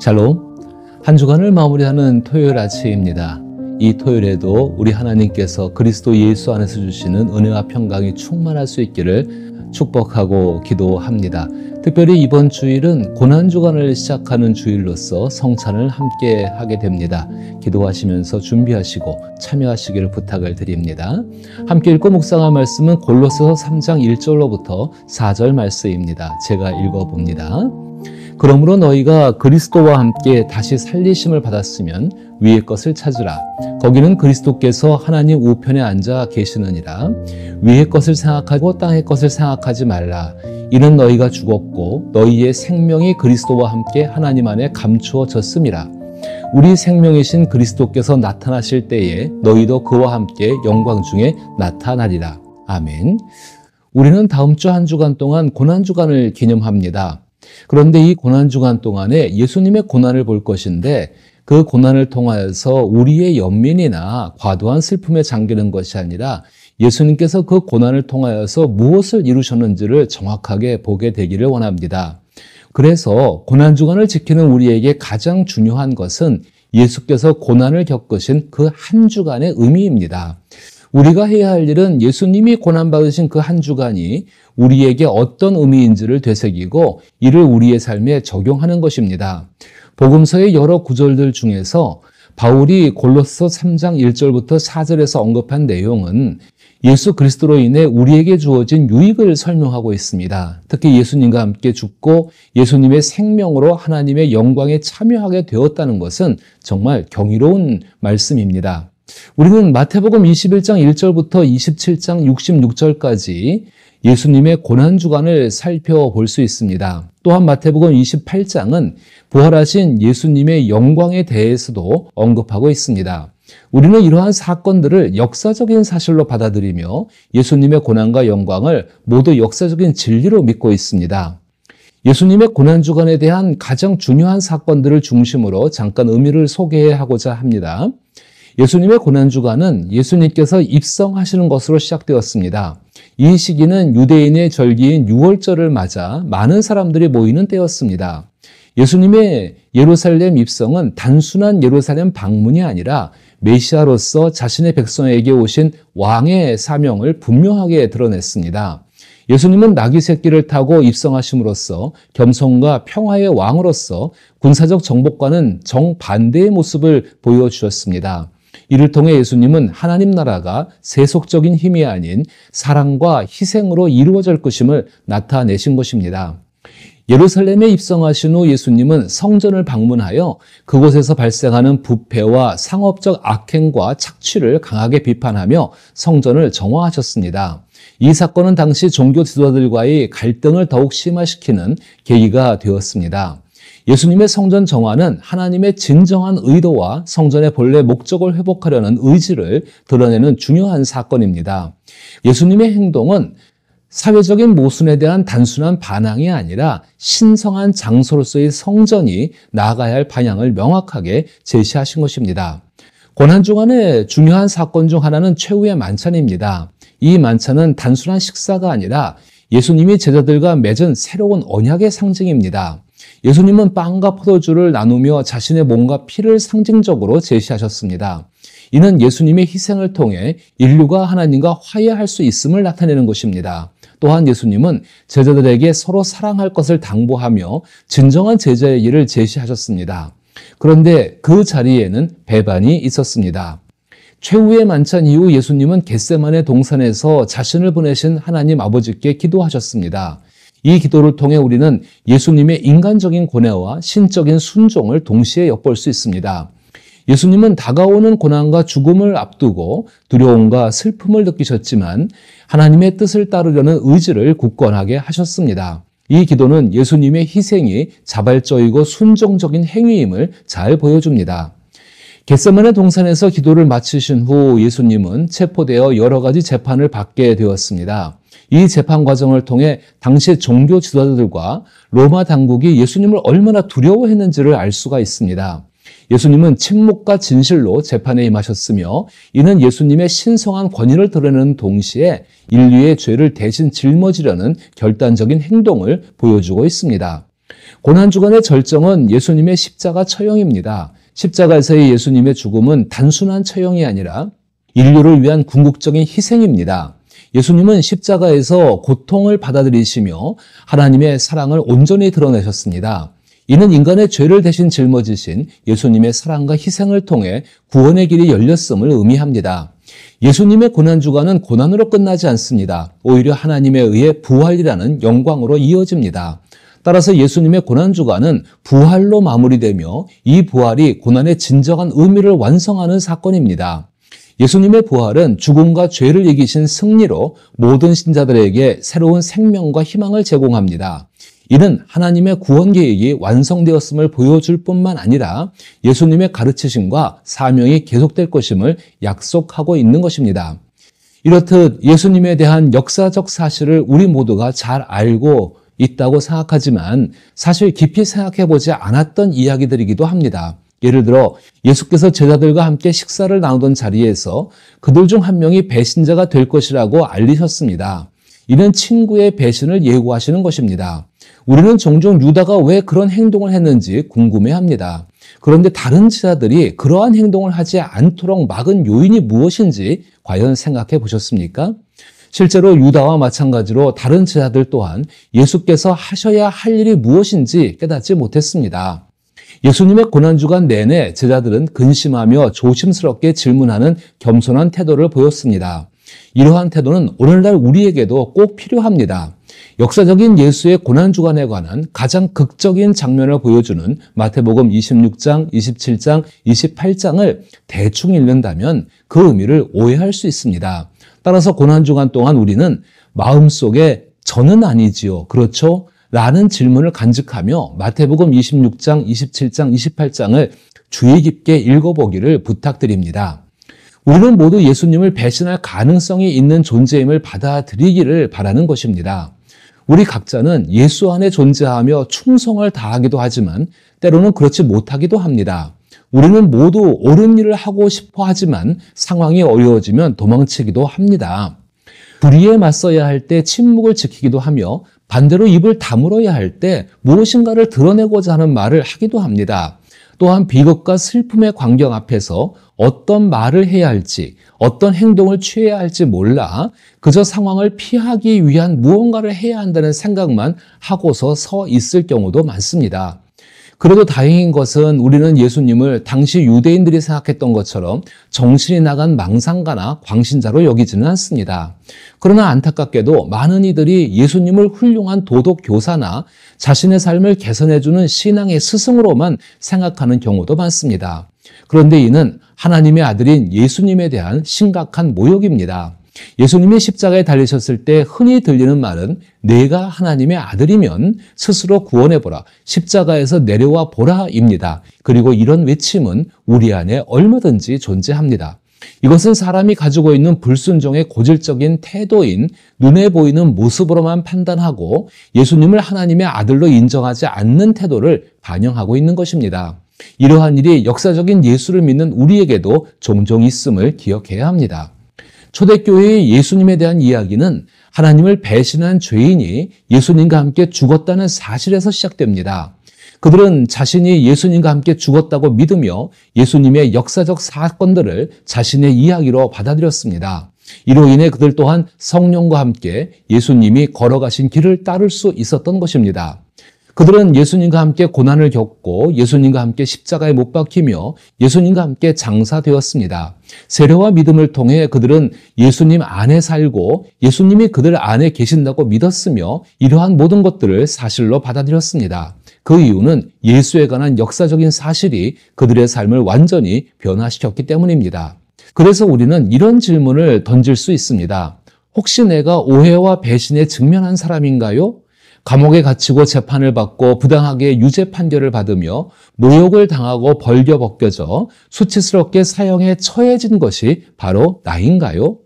샬롬, 한 주간을 마무리하는 토요일 아침입니다. 이 토요일에도 우리 하나님께서 그리스도 예수 안에서 주시는 은혜와 평강이 충만할 수 있기를 축복하고 기도합니다. 특별히 이번 주일은 고난주간을 시작하는 주일로서 성찬을 함께 하게 됩니다. 기도하시면서 준비하시고 참여하시기를 부탁을 드립니다. 함께 읽고 묵상할 말씀은 골로새서 3장 1절로부터 4절 말씀입니다. 제가 읽어봅니다. 그러므로 너희가 그리스도와 함께 다시 살리심을 받았으면 위의 것을 찾으라. 거기는 그리스도께서 하나님 우편에 앉아 계시느니라. 위의 것을 생각하고 땅의 것을 생각하지 말라. 이는 너희가 죽었고 너희의 생명이 그리스도와 함께 하나님 안에 감추어졌음이라. 우리 생명이신 그리스도께서 나타나실 때에 너희도 그와 함께 영광 중에 나타나리라. 아멘. 우리는 다음 주 한 주간 동안 고난주간을 기념합니다. 그런데 이 고난주간 동안에 예수님의 고난을 볼 것인데 그 고난을 통하여서 우리의 연민이나 과도한 슬픔에 잠기는 것이 아니라 예수님께서 그 고난을 통하여서 무엇을 이루셨는지를 정확하게 보게 되기를 원합니다. 그래서 고난주간을 지키는 우리에게 가장 중요한 것은 예수께서 고난을 겪으신 그 한 주간의 의미입니다. 우리가 해야 할 일은 예수님이 고난받으신 그 한 주간이 우리에게 어떤 의미인지를 되새기고 이를 우리의 삶에 적용하는 것입니다. 복음서의 여러 구절들 중에서 바울이 골로새 3장 1절부터 4절에서 언급한 내용은 예수 그리스도로 인해 우리에게 주어진 유익을 설명하고 있습니다. 특히 예수님과 함께 죽고 예수님의 생명으로 하나님의 영광에 참여하게 되었다는 것은 정말 경이로운 말씀입니다. 우리는 마태복음 21장 1절부터 27장 66절까지 예수님의 고난주간을 살펴볼 수 있습니다. 또한 마태복음 28장은 부활하신 예수님의 영광에 대해서도 언급하고 있습니다. 우리는 이러한 사건들을 역사적인 사실로 받아들이며 예수님의 고난과 영광을 모두 역사적인 진리로 믿고 있습니다. 예수님의 고난주간에 대한 가장 중요한 사건들을 중심으로 잠깐 의미를 소개하고자 합니다. 예수님의 고난주간은 예수님께서 입성하시는 것으로 시작되었습니다. 이 시기는 유대인의 절기인 유월절을 맞아 많은 사람들이 모이는 때였습니다. 예수님의 예루살렘 입성은 단순한 예루살렘 방문이 아니라 메시아로서 자신의 백성에게 오신 왕의 사명을 분명하게 드러냈습니다. 예수님은 나귀 새끼를 타고 입성하심으로써 겸손과 평화의 왕으로서 군사적 정복과는 정반대의 모습을 보여주셨습니다. 이를 통해 예수님은 하나님 나라가 세속적인 힘이 아닌 사랑과 희생으로 이루어질 것임을 나타내신 것입니다. 예루살렘에 입성하신 후 예수님은 성전을 방문하여 그곳에서 발생하는 부패와 상업적 악행과 착취를 강하게 비판하며 성전을 정화하셨습니다. 이 사건은 당시 종교 지도자들과의 갈등을 더욱 심화시키는 계기가 되었습니다. 예수님의 성전 정화는 하나님의 진정한 의도와 성전의 본래 목적을 회복하려는 의지를 드러내는 중요한 사건입니다. 예수님의 행동은 사회적인 모순에 대한 단순한 반항이 아니라 신성한 장소로서의 성전이 나아가야 할 방향을 명확하게 제시하신 것입니다. 고난주간의 중요한 사건 중 하나는 최후의 만찬입니다. 이 만찬은 단순한 식사가 아니라 예수님이 제자들과 맺은 새로운 언약의 상징입니다. 예수님은 빵과 포도주를 나누며 자신의 몸과 피를 상징적으로 제시하셨습니다. 이는 예수님의 희생을 통해 인류가 하나님과 화해할 수 있음을 나타내는 것입니다. 또한 예수님은 제자들에게 서로 사랑할 것을 당부하며 진정한 제자의 길을 제시하셨습니다. 그런데 그 자리에는 배반이 있었습니다. 최후의 만찬 이후 예수님은 겟세마네 동산에서 자신을 보내신 하나님 아버지께 기도하셨습니다. 이 기도를 통해 우리는 예수님의 인간적인 고뇌와 신적인 순종을 동시에 엿볼 수 있습니다. 예수님은 다가오는 고난과 죽음을 앞두고 두려움과 슬픔을 느끼셨지만 하나님의 뜻을 따르려는 의지를 굳건하게 하셨습니다. 이 기도는 예수님의 희생이 자발적이고 순종적인 행위임을 잘 보여줍니다. 겟세마네 동산에서 기도를 마치신 후 예수님은 체포되어 여러 가지 재판을 받게 되었습니다. 이 재판 과정을 통해 당시 종교 지도자들과 로마 당국이 예수님을 얼마나 두려워했는지를 알 수가 있습니다. 예수님은 침묵과 진실로 재판에 임하셨으며 이는 예수님의 신성한 권위를 드러내는 동시에 인류의 죄를 대신 짊어지려는 결단적인 행동을 보여주고 있습니다. 고난주간의 절정은 예수님의 십자가 처형입니다. 십자가에서의 예수님의 죽음은 단순한 처형이 아니라 인류를 위한 궁극적인 희생입니다. 예수님은 십자가에서 고통을 받아들이시며 하나님의 사랑을 온전히 드러내셨습니다. 이는 인간의 죄를 대신 짊어지신 예수님의 사랑과 희생을 통해 구원의 길이 열렸음을 의미합니다. 예수님의 고난주간은 고난으로 끝나지 않습니다. 오히려 하나님에 의해 부활이라는 영광으로 이어집니다. 따라서 예수님의 고난주간은 부활로 마무리되며 이 부활이 고난의 진정한 의미를 완성하는 사건입니다. 예수님의 부활은 죽음과 죄를 이기신 승리로 모든 신자들에게 새로운 생명과 희망을 제공합니다. 이는 하나님의 구원 계획이 완성되었음을 보여줄 뿐만 아니라 예수님의 가르치심과 사명이 계속될 것임을 약속하고 있는 것입니다. 이렇듯 예수님에 대한 역사적 사실을 우리 모두가 잘 알고 있다고 생각하지만 사실 깊이 생각해보지 않았던 이야기들이기도 합니다. 예를 들어 예수께서 제자들과 함께 식사를 나누던 자리에서 그들 중 한 명이 배신자가 될 것이라고 알리셨습니다. 이는 친구의 배신을 예고하시는 것입니다. 우리는 종종 유다가 왜 그런 행동을 했는지 궁금해합니다. 그런데 다른 제자들이 그러한 행동을 하지 않도록 막은 요인이 무엇인지 과연 생각해 보셨습니까? 실제로 유다와 마찬가지로 다른 제자들 또한 예수께서 하셔야 할 일이 무엇인지 깨닫지 못했습니다. 예수님의 고난주간 내내 제자들은 근심하며 조심스럽게 질문하는 겸손한 태도를 보였습니다. 이러한 태도는 오늘날 우리에게도 꼭 필요합니다. 역사적인 예수의 고난주간에 관한 가장 극적인 장면을 보여주는 마태복음 26장, 27장, 28장을 대충 읽는다면 그 의미를 오해할 수 있습니다. 따라서 고난주간 동안 우리는 마음속에 저는 아니지요, 그렇죠? 라는 질문을 간직하며 마태복음 26장, 27장, 28장을 주의 깊게 읽어보기를 부탁드립니다. 우리는 모두 예수님을 배신할 가능성이 있는 존재임을 받아들이기를 바라는 것입니다. 우리 각자는 예수 안에 존재하며 충성을 다하기도 하지만 때로는 그렇지 못하기도 합니다. 우리는 모두 옳은 일을 하고 싶어 하지만 상황이 어려워지면 도망치기도 합니다. 불의에 맞서야 할 때 침묵을 지키기도 하며 반대로 입을 다물어야 할 때 무엇인가를 드러내고자 하는 말을 하기도 합니다. 또한 비극과 슬픔의 광경 앞에서 어떤 말을 해야 할지, 어떤 행동을 취해야 할지 몰라 그저 상황을 피하기 위한 무언가를 해야 한다는 생각만 하고서 서 있을 경우도 많습니다. 그래도 다행인 것은 우리는 예수님을 당시 유대인들이 생각했던 것처럼 정신이 나간 망상가나 광신자로 여기지는 않습니다. 그러나 안타깝게도 많은 이들이 예수님을 훌륭한 도덕 교사나 자신의 삶을 개선해주는 신앙의 스승으로만 생각하는 경우도 많습니다. 그런데 이는 하나님의 아들인 예수님에 대한 심각한 모욕입니다. 예수님이 십자가에 달리셨을 때 흔히 들리는 말은 내가 하나님의 아들이면 스스로 구원해보라, 십자가에서 내려와 보라입니다. 그리고 이런 외침은 우리 안에 얼마든지 존재합니다. 이것은 사람이 가지고 있는 불순종의 고질적인 태도인 눈에 보이는 모습으로만 판단하고 예수님을 하나님의 아들로 인정하지 않는 태도를 반영하고 있는 것입니다. 이러한 일이 역사적인 예수를 믿는 우리에게도 종종 있음을 기억해야 합니다. 초대교회의 예수님에 대한 이야기는 하나님을 배신한 죄인이 예수님과 함께 죽었다는 사실에서 시작됩니다. 그들은 자신이 예수님과 함께 죽었다고 믿으며 예수님의 역사적 사건들을 자신의 이야기로 받아들였습니다. 이로 인해 그들 또한 성령과 함께 예수님이 걸어가신 길을 따를 수 있었던 것입니다. 그들은 예수님과 함께 고난을 겪고 예수님과 함께 십자가에 못 박히며 예수님과 함께 장사되었습니다. 세례와 믿음을 통해 그들은 예수님 안에 살고 예수님이 그들 안에 계신다고 믿었으며 이러한 모든 것들을 사실로 받아들였습니다. 그 이유는 예수에 관한 역사적인 사실이 그들의 삶을 완전히 변화시켰기 때문입니다. 그래서 우리는 이런 질문을 던질 수 있습니다. 혹시 내가 오해와 배신에 직면한 사람인가요? 감옥에 갇히고 재판을 받고 부당하게 유죄 판결을 받으며 모욕을 당하고 벌겨벗겨져 수치스럽게 사형에 처해진 것이 바로 나인가요?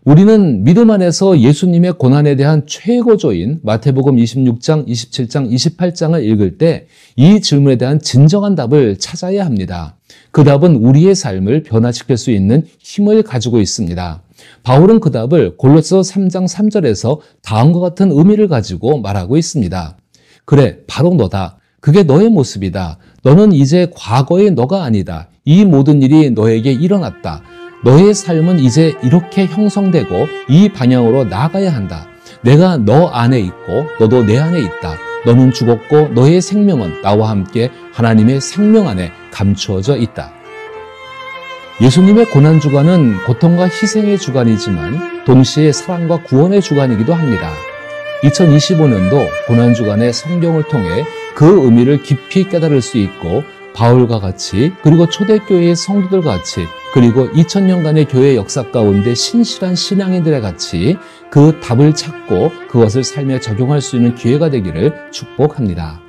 우리는 믿음 안에서 예수님의 고난에 대한 최고조인 마태복음 26장, 27장, 28장을 읽을 때 이 질문에 대한 진정한 답을 찾아야 합니다. 그 답은 우리의 삶을 변화시킬 수 있는 힘을 가지고 있습니다. 바울은 그 답을 골로새 3장 3절에서 다음과 같은 의미를 가지고 말하고 있습니다. 그래, 바로 너다. 그게 너의 모습이다. 너는 이제 과거의 너가 아니다. 이 모든 일이 너에게 일어났다. 너의 삶은 이제 이렇게 형성되고 이 방향으로 나아가야 한다. 내가 너 안에 있고 너도 내 안에 있다. 너는 죽었고 너의 생명은 나와 함께 하나님의 생명 안에 감추어져 있다. 예수님의 고난주간은 고통과 희생의 주간이지만 동시에 사랑과 구원의 주간이기도 합니다. 2025년도 고난주간의 성경을 통해 그 의미를 깊이 깨달을 수 있고 바울과 같이 그리고 초대교회의 성도들과 같이 그리고 2000년간의 교회 역사 가운데 신실한 신앙인들의 같이 그 답을 찾고 그것을 삶에 적용할 수 있는 기회가 되기를 축복합니다.